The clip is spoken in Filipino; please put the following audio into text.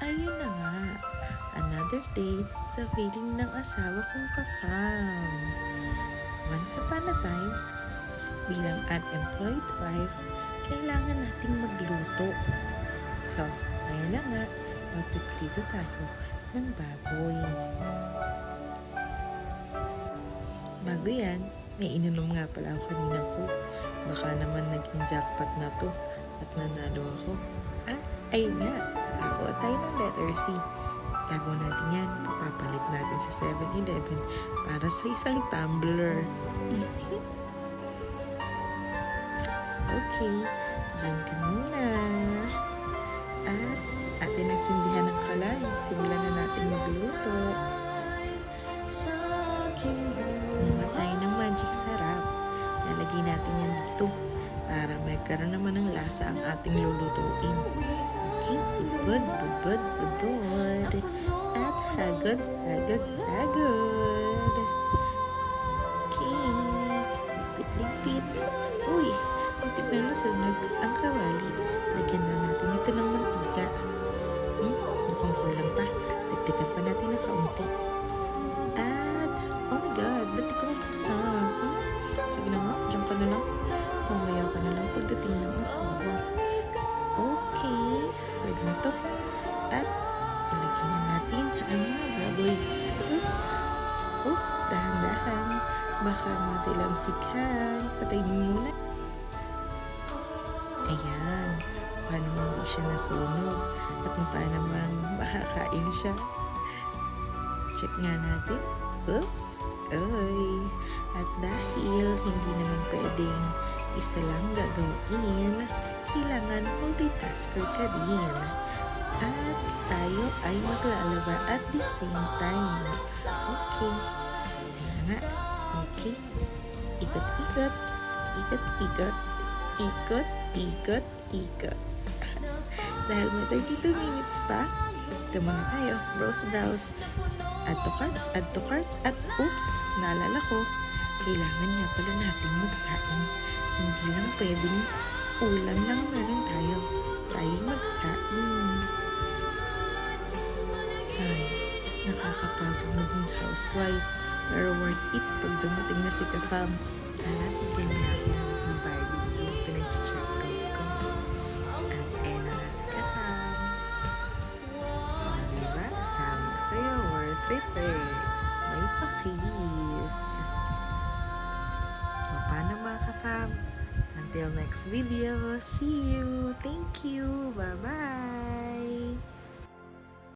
Ayun na nga, another day sa feeling ng asawa kong ka-fam. Once upon a time, bilang unemployed wife, kailangan nating magluto. So, ngayon na nga, magpiprito tayo ng baboy. Bago yan, may ininom nga pala ako kanina ko. Baka naman naging jackpot na to at nanalo ako. At ayun nga, ako tayo ng letter C. Tago natin yan, papalit natin sa 7-Eleven para sa isang tumbler. Okay, dyan ka muna. At atin nagsindihan ng kalay. Simulan na natin magluto. Kumuha tayo ng magic sarap. Nalagay natin yan dito para magkaroon naman ng lasa ang ating lulutuin. Okay, bubod. At hagod. Okay, ligpit. Uy, muntik na nasunog ang kawali. Lagyan na natin ito ng mantika. Mukhang kulang pa. Dagdagan pa natin ng kaunti. At, oh my god, ba't di ko mabuksan? Sige na nga, dyan ka na lang. Mamaya ka na lang pagdating ng asawa. Okay, pwede na to. At, ilagyan na natin ang mga baboy. Oops, dahan-dahan. Baka matilamsikan. Patayin mo muna. Ayan, mukha naman hindi siya nasunog. At mukha naman makakain siya. Check nga natin. Oops! Oy! At dahil hindi naman pwedeng isa lang gagawin, kailangan multitasker ka din. At tayo ay maglalaba at the same time. Okay. Ayan nga. Okay. Ikot. Dahil may 32 minutes pa, ito muna tayo. Browse. Add to cart, at oops, naalala ko, kailangan nga pala nating magsaing. Hindi lang pwedeng ulam lang meron tayo magsaing. Guys, nakakapagod maging housewife, pero worth it pag dumating na si ka-fam. Sana bigyan niya ako ng bayad sa pinag-check out ko. At na nga si ka-fam. Diba? Sabi ko sa'yo, worth it eh. May pakis. O paano mga ka-fam? Until next video, see you. Thank you. Bye-bye.